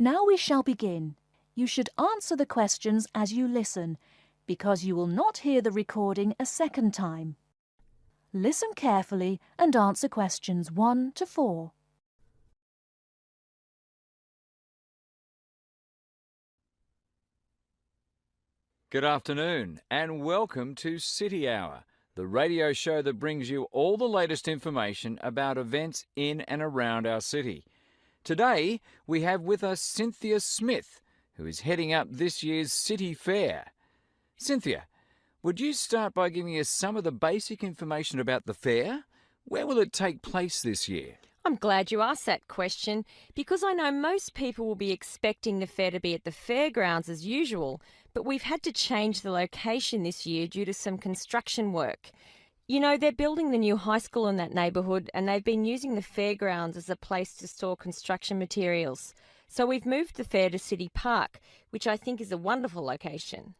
Now we shall begin. You should answer the questions as you listen, because you will not hear the recording a second time. Listen carefully and answer questions 1 to 4. Good afternoon and welcome to City Hour, the radio show that brings you all the latest information about events in and around our city. Today we have with us Cynthia Smith, who is heading up this year's City Fair. Cynthia, would you start by giving us some of the basic information about the fair? Where will it take place this year? I'm glad you asked that question because I know most people will be expecting the fair to be at the fairgrounds as usual, but we've had to change the location this year due to some construction work. You know, they're building the new high school in that neighbourhood and they've been using the fairgrounds as a place to store construction materials. So we've moved the fair to City Park, which I think is a wonderful location.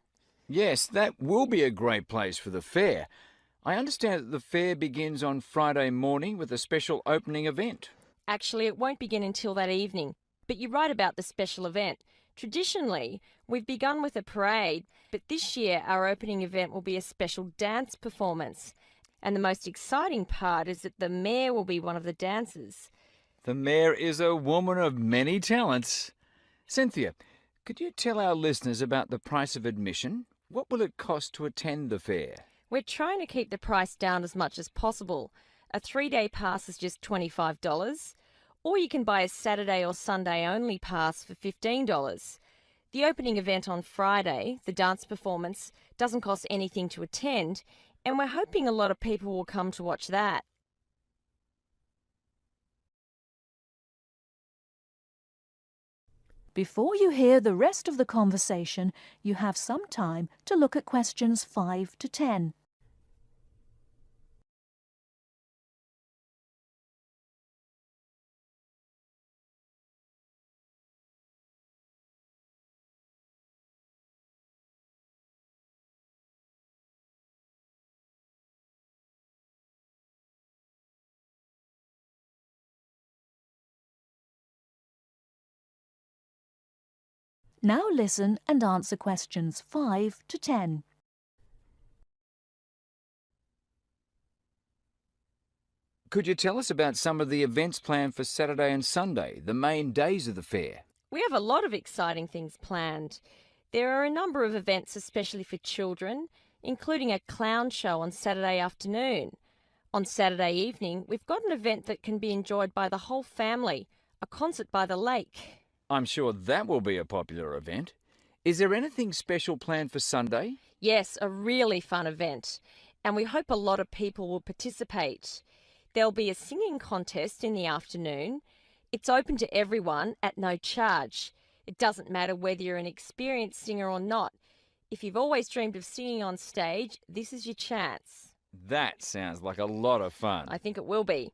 Yes, that will be a great place for the fair. I understand that the fair begins on Friday morning with a special opening event. Actually, it won't begin until that evening, but you're right about the special event. Traditionally, we've begun with a parade, but this year our opening event will be a special dance performance. And the most exciting part is that the mayor will be one of the dancers. The mayor is a woman of many talents. Cynthia, could you tell our listeners about the price of admission? What will it cost to attend the fair? We're trying to keep the price down as much as possible. A 3-day pass is just $25, or you can buy a Saturday or Sunday only pass for $15. The opening event on Friday, the dance performance, doesn't cost anything to attend, and we're hoping a lot of people will come to watch that. Before you hear the rest of the conversation, you have some time to look at questions 5 to 10. Now listen and answer questions 5 to 10. Could you tell us about some of the events planned for Saturday and Sunday, the main days of the fair? We have a lot of exciting things planned. There are a number of events especially for children, including a clown show on Saturday afternoon. On Saturday evening, we've got an event that can be enjoyed by the whole family, a concert by the lake. I'm sure that will be a popular event. Is there anything special planned for Sunday? Yes, a really fun event, and we hope a lot of people will participate. There'll be a singing contest in the afternoon. It's open to everyone at no charge. It doesn't matter whether you're an experienced singer or not. If you've always dreamed of singing on stage, this is your chance. That sounds like a lot of fun. I think it will be.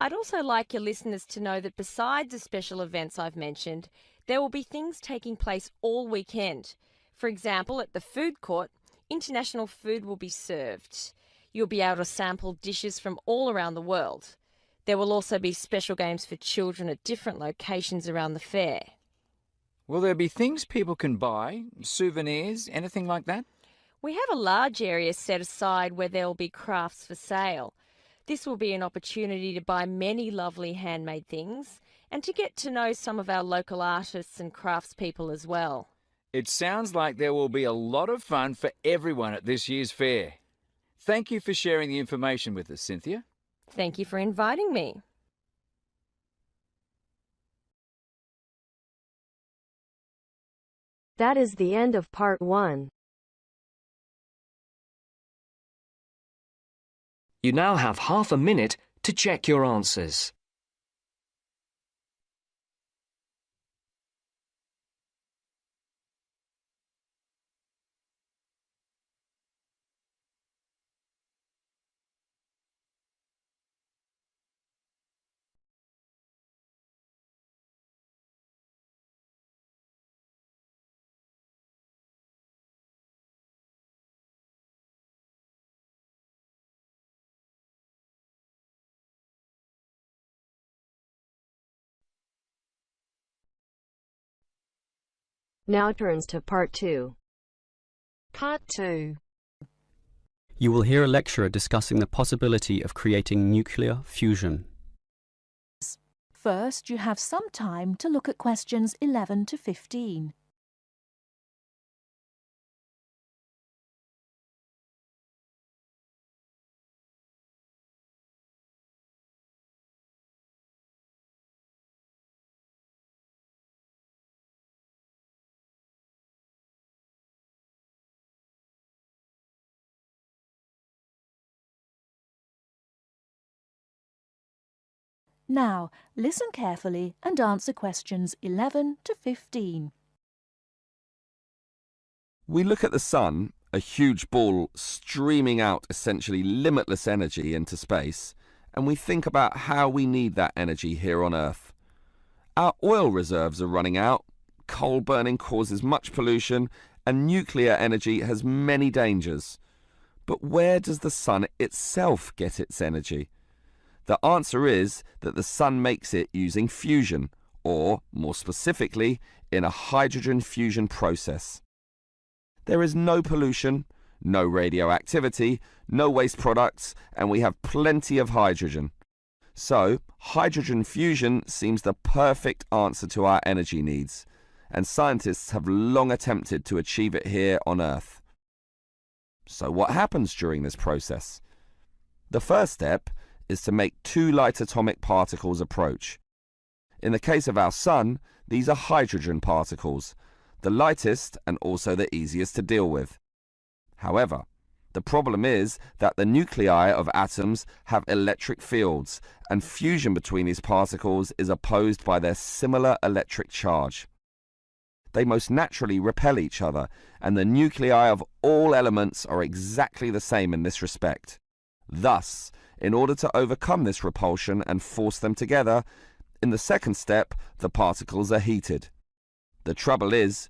I'd also like your listeners to know that besides the special events I've mentioned, there will be things taking place all weekend. For example, at the food court, international food will be served. You'll be able to sample dishes from all around the world. There will also be special games for children at different locations around the fair. Will there be things people can buy, souvenirs, anything like that? We have a large area set aside where there will be crafts for sale. This will be an opportunity to buy many lovely handmade things and to get to know some of our local artists and craftspeople as well. It sounds like there will be a lot of fun for everyone at this year's fair. Thank you for sharing the information with us, Cynthia. Thank you for inviting me. That is the end of part 1. You now have half a minute to check your answers. Now turns to Part 2. Part 2. You will hear a lecturer discussing the possibility of creating nuclear fusion. First, you have some time to look at questions 11 to 15. Now, listen carefully and answer questions 11 to 15. We look at the sun, a huge ball streaming out essentially limitless energy into space, and we think about how we need that energy here on Earth. Our oil reserves are running out, coal burning causes much pollution, and nuclear energy has many dangers. But where does the sun itself get its energy? The answer is that the sun makes it using fusion, or, more specifically, in a hydrogen fusion process. There is no pollution, no radioactivity, no waste products, and we have plenty of hydrogen. So, hydrogen fusion seems the perfect answer to our energy needs, and scientists have long attempted to achieve it here on Earth. So what happens during this process? The first step is to make two light atomic particles approach. In the case of our sun, these are hydrogen particles, the lightest and also the easiest to deal with. However, the problem is that the nuclei of atoms have electric fields, and fusion between these particles is opposed by their similar electric charge. They most naturally repel each other, and the nuclei of all elements are exactly the same in this respect. Thus, in order to overcome this repulsion and force them together, in the second step, the particles are heated. The trouble is,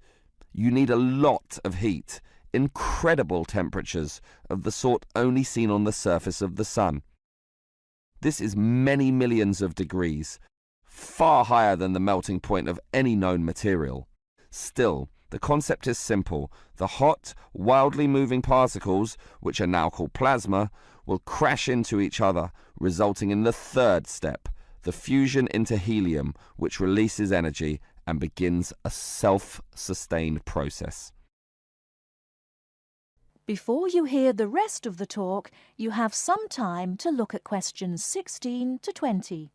you need a lot of heat, incredible temperatures of the sort only seen on the surface of the sun. This is many millions of degrees, far higher than the melting point of any known material. Still, the concept is simple. The hot, wildly moving particles, which are now called plasma, will crash into each other, resulting in the third step, the fusion into helium, which releases energy and begins a self-sustained process. Before you hear the rest of the talk, you have some time to look at questions 16 to 20.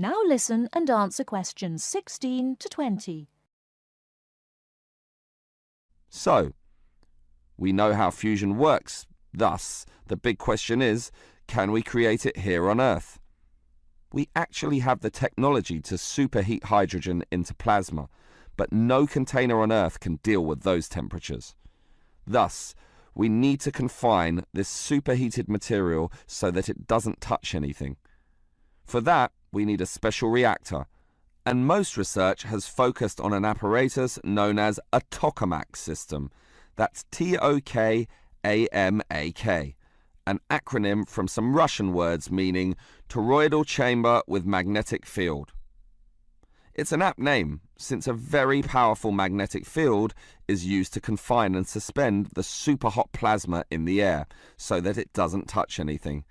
Now listen and answer questions 16 to 20. So, we know how fusion works. Thus, the big question is, can we create it here on Earth? We actually have the technology to superheat hydrogen into plasma, but no container on Earth can deal with those temperatures. Thus, we need to confine this superheated material so that it doesn't touch anything. For that, we need a special reactor, and most research has focused on an apparatus known as a tokamak system. That's Tokamak, an acronym from some Russian words meaning toroidal chamber with magnetic field. It's an apt name, since a very powerful magnetic field is used to confine and suspend the super hot plasma in the air so that it doesn't touch anything.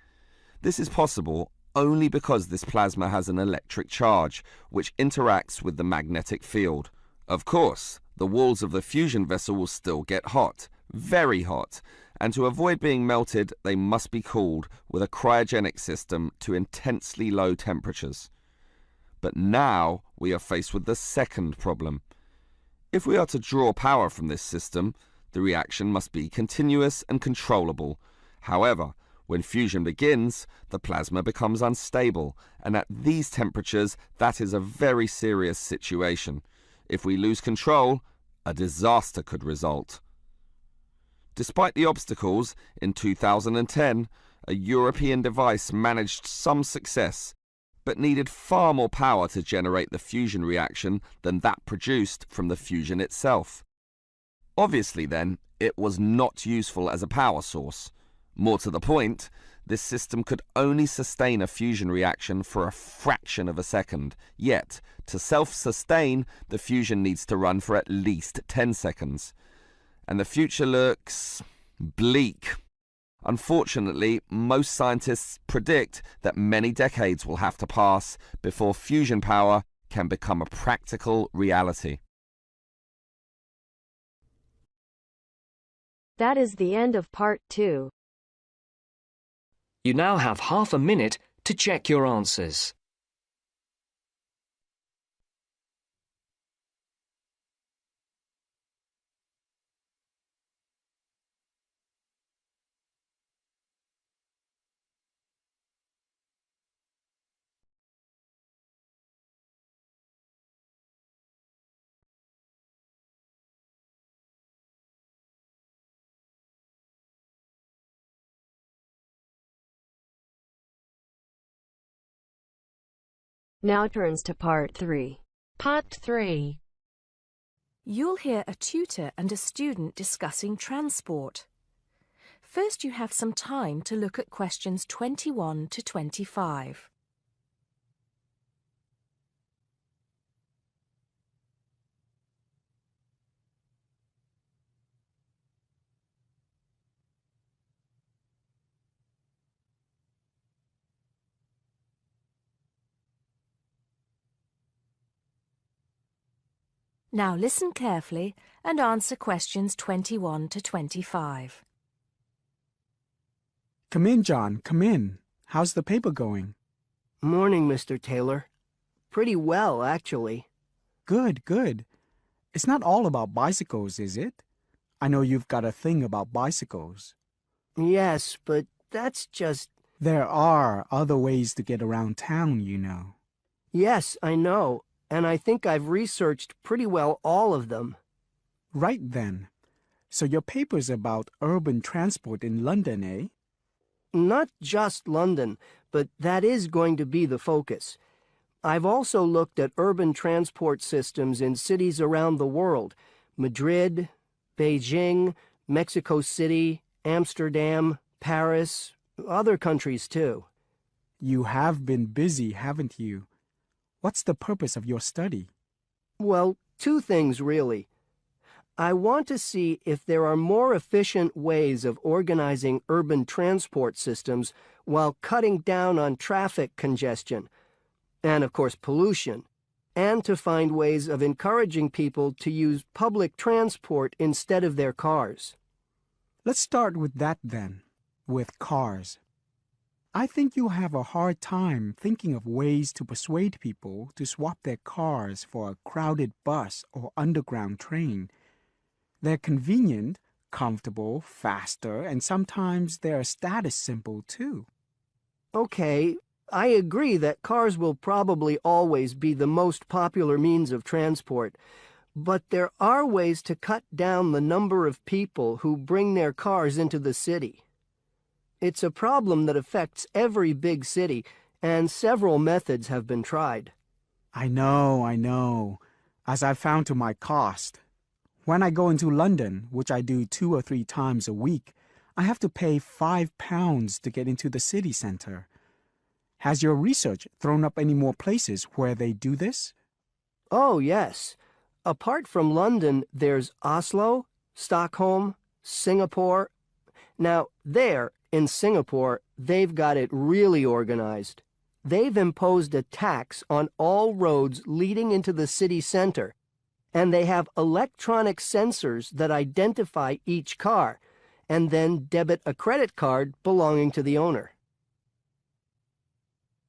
This is possible only because this plasma has an electric charge, which interacts with the magnetic field. Of course, the walls of the fusion vessel will still get hot, very hot, and to avoid being melted, they must be cooled with a cryogenic system to intensely low temperatures. But now we are faced with the second problem. If we are to draw power from this system, the reaction must be continuous and controllable. However, when fusion begins, the plasma becomes unstable, and at these temperatures, that is a very serious situation. If we lose control, a disaster could result. Despite the obstacles, in 2010, a European device managed some success, but needed far more power to generate the fusion reaction than that produced from the fusion itself. Obviously then, it was not useful as a power source. More to the point, this system could only sustain a fusion reaction for a fraction of a second, yet, to self-sustain, the fusion needs to run for at least 10 seconds. And the future looks bleak. Unfortunately, most scientists predict that many decades will have to pass before fusion power can become a practical reality. That is the end of part 2. You now have half a minute to check your answers. Now turns to part 3. Part 3. You'll hear a tutor and a student discussing transport. First, you have some time to look at questions 21 to 25. Now listen carefully and answer questions 21 to 25. Come in, John, come in. How's the paper going? Morning, Mr. Taylor. Pretty well, actually. Good, good. It's not all about bicycles, is it? I know you've got a thing about bicycles. Yes, but that's just... There are other ways to get around town, you know. Yes, I know, and I think I've researched pretty well all of them. Right then. So your paper's about urban transport in London, eh? Not just London, but that is going to be the focus. I've also looked at urban transport systems in cities around the world. Madrid, Beijing, Mexico City, Amsterdam, Paris, other countries too. You have been busy, haven't you? What's the purpose of your study? Well, two things really. I want to see if there are more efficient ways of organizing urban transport systems while cutting down on traffic congestion, and of course pollution, and to find ways of encouraging people to use public transport instead of their cars. Let's start with that then, with cars. I think you'll have a hard time thinking of ways to persuade people to swap their cars for a crowded bus or underground train. They're convenient, comfortable, faster, and sometimes they're a status symbol too. Okay, I agree that cars will probably always be the most popular means of transport, but there are ways to cut down the number of people who bring their cars into the city. It's a problem that affects every big city, and several methods have been tried. I know, as I've found to my cost. When I go into London, which I do 2 or 3 times a week, I have to pay £5 to get into the city centre. Has your research thrown up any more places where they do this? Oh, yes. Apart from London, there's Oslo, Stockholm, Singapore. Now, there, in Singapore, they've got it really organized. They've imposed a tax on all roads leading into the city center, and they have electronic sensors that identify each car, and then debit a credit card belonging to the owner.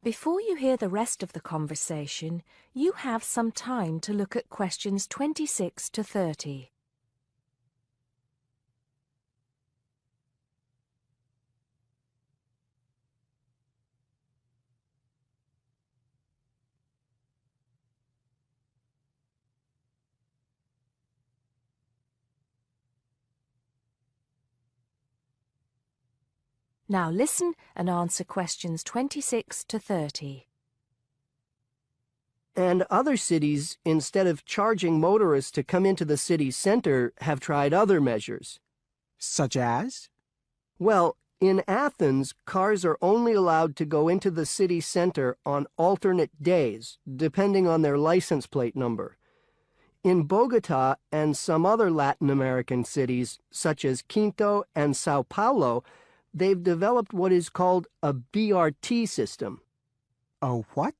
Before you hear the rest of the conversation, you have some time to look at questions 26 to 30. Now listen and answer questions 26 to 30. And other cities, instead of charging motorists to come into the city center, have tried other measures. Such as? Well, in Athens, cars are only allowed to go into the city center on alternate days, depending on their license plate number. In Bogota and some other Latin American cities, such as Quito and Sao Paulo, they've developed what is called a BRT system. A what?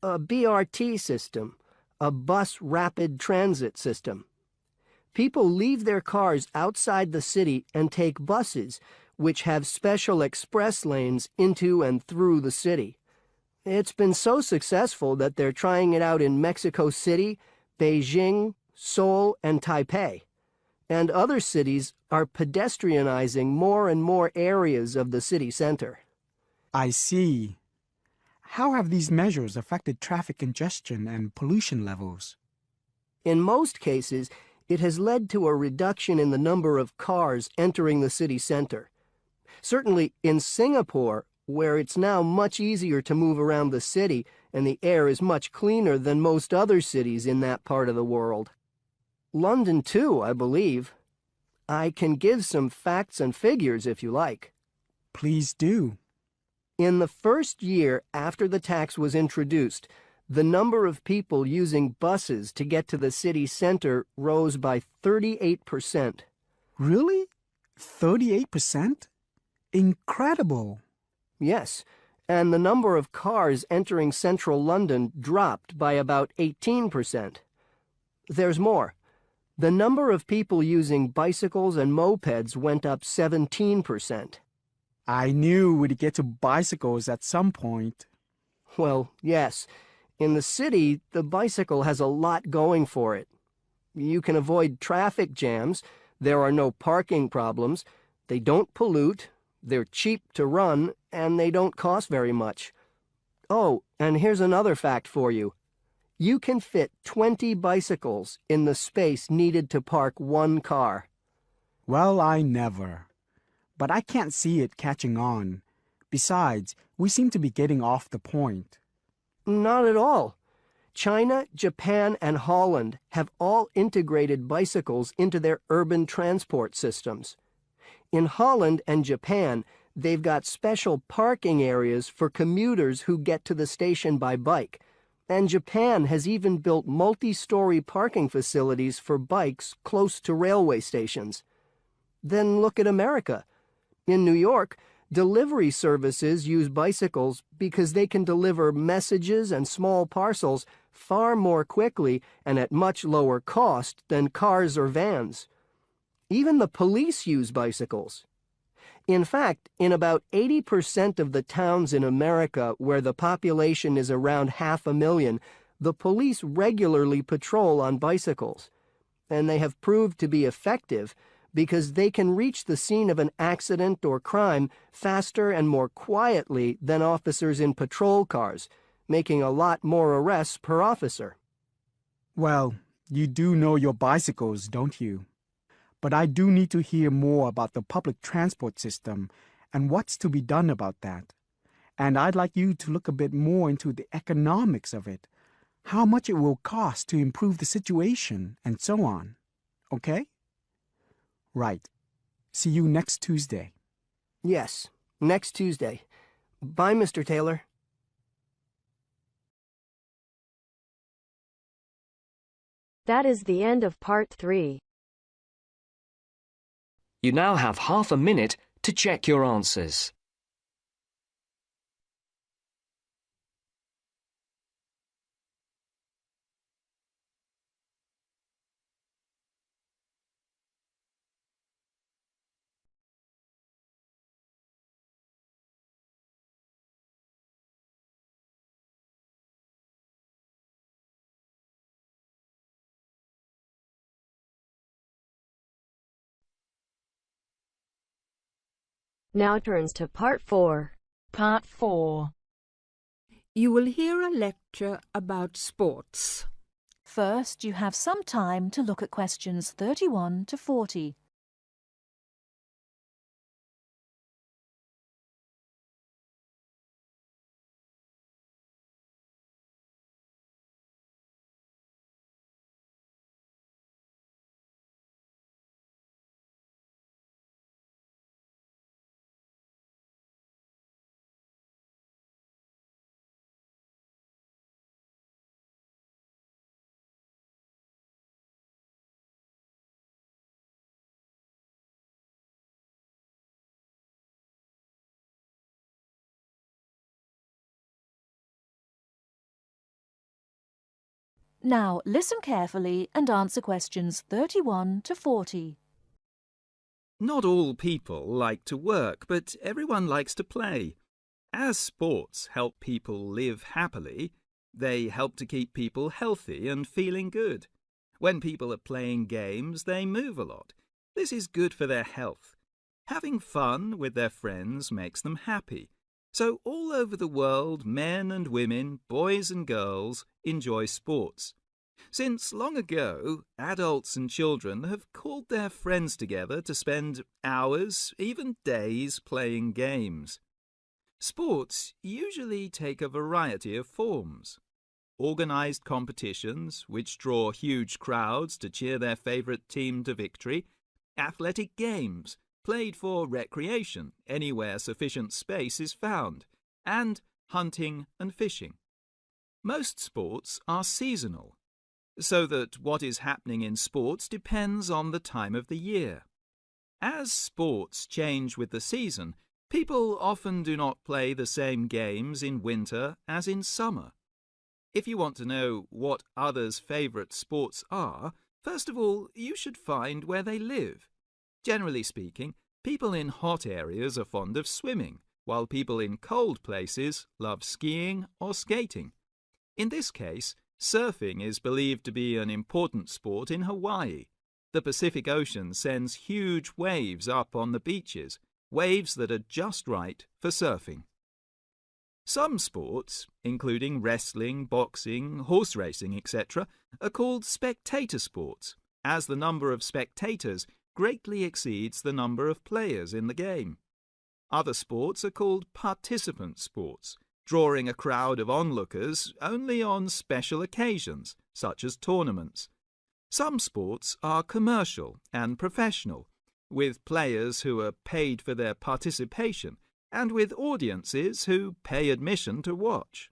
A BRT system, a bus rapid transit system. People leave their cars outside the city and take buses, which have special express lanes into and through the city. It's been so successful that they're trying it out in Mexico City, Beijing, Seoul, and Taipei. And other cities are pedestrianizing more and more areas of the city center. I see. How have these measures affected traffic congestion and pollution levels? In most cases, it has led to a reduction in the number of cars entering the city center. Certainly in Singapore, where it's now much easier to move around the city and the air is much cleaner than most other cities in that part of the world. London too, I believe. I can give some facts and figures if you like. Please do. In the first year after the tax was introduced, the number of people using buses to get to the city center rose by 38%. Really? 38%? Incredible! Yes, and the number of cars entering central London dropped by about 18%. There's more. The number of people using bicycles and mopeds went up 17%. I knew we'd get to bicycles at some point. Well, yes. In the city, the bicycle has a lot going for it. You can avoid traffic jams, there are no parking problems, they don't pollute, they're cheap to run, and they don't cost very much. Oh, and here's another fact for you. You can fit 20 bicycles in the space needed to park one car. Well, I never. But I can't see it catching on. Besides, we seem to be getting off the point. Not at all. China, Japan, and Holland have all integrated bicycles into their urban transport systems. In Holland and Japan, they've got special parking areas for commuters who get to the station by bike, and Japan has even built multi-story parking facilities for bikes close to railway stations. Then look at America. In New York, delivery services use bicycles because they can deliver messages and small parcels far more quickly and at much lower cost than cars or vans. Even the police use bicycles. In fact, in about 80% of the towns in America where the population is around 500,000, the police regularly patrol on bicycles. And they have proved to be effective because they can reach the scene of an accident or crime faster and more quietly than officers in patrol cars, making a lot more arrests per officer. Well, you do know your bicycles, don't you? But I do need to hear more about the public transport system and what's to be done about that. And I'd like you to look a bit more into the economics of it, how much it will cost to improve the situation, and so on. Okay? Right. See you next Tuesday. Yes, next Tuesday. Bye, Mr. Taylor. That is the end of part 3. You now have half a minute to check your answers. Now turns to part 4. Part 4. You will hear a lecture about sports. First, you have some time to look at questions 31 to 40. Now listen carefully and answer questions 31 to 40. Not all people like to work, but everyone likes to play. As sports help people live happily, they help to keep people healthy and feeling good. When people are playing games, they move a lot. This is good for their health. Having fun with their friends makes them happy. So all over the world, men and women, boys and girls enjoy sports. Since long ago, adults and children have called their friends together to spend hours, even days, playing games. Sports usually take a variety of forms. Organised competitions, which draw huge crowds to cheer their favourite team to victory, athletic games, played for recreation anywhere sufficient space is found, and hunting and fishing. Most sports are seasonal, so that what is happening in sports depends on the time of the year. As sports change with the season, people often do not play the same games in winter as in summer. If you want to know what others' favourite sports are, first of all, you should find where they live. Generally speaking, people in hot areas are fond of swimming, while people in cold places love skiing or skating. In this case, surfing is believed to be an important sport in Hawaii. The Pacific Ocean sends huge waves up on the beaches, waves that are just right for surfing. Some sports, including wrestling, boxing, horse racing, etc., are called spectator sports, as the number of spectators greatly exceeds the number of players in the game. Other sports are called participant sports, drawing a crowd of onlookers only on special occasions, such as tournaments. Some sports are commercial and professional, with players who are paid for their participation and with audiences who pay admission to watch.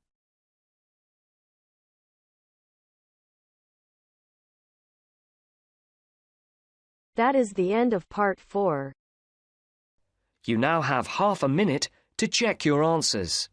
That is the end of part 4. You now have half a minute to check your answers.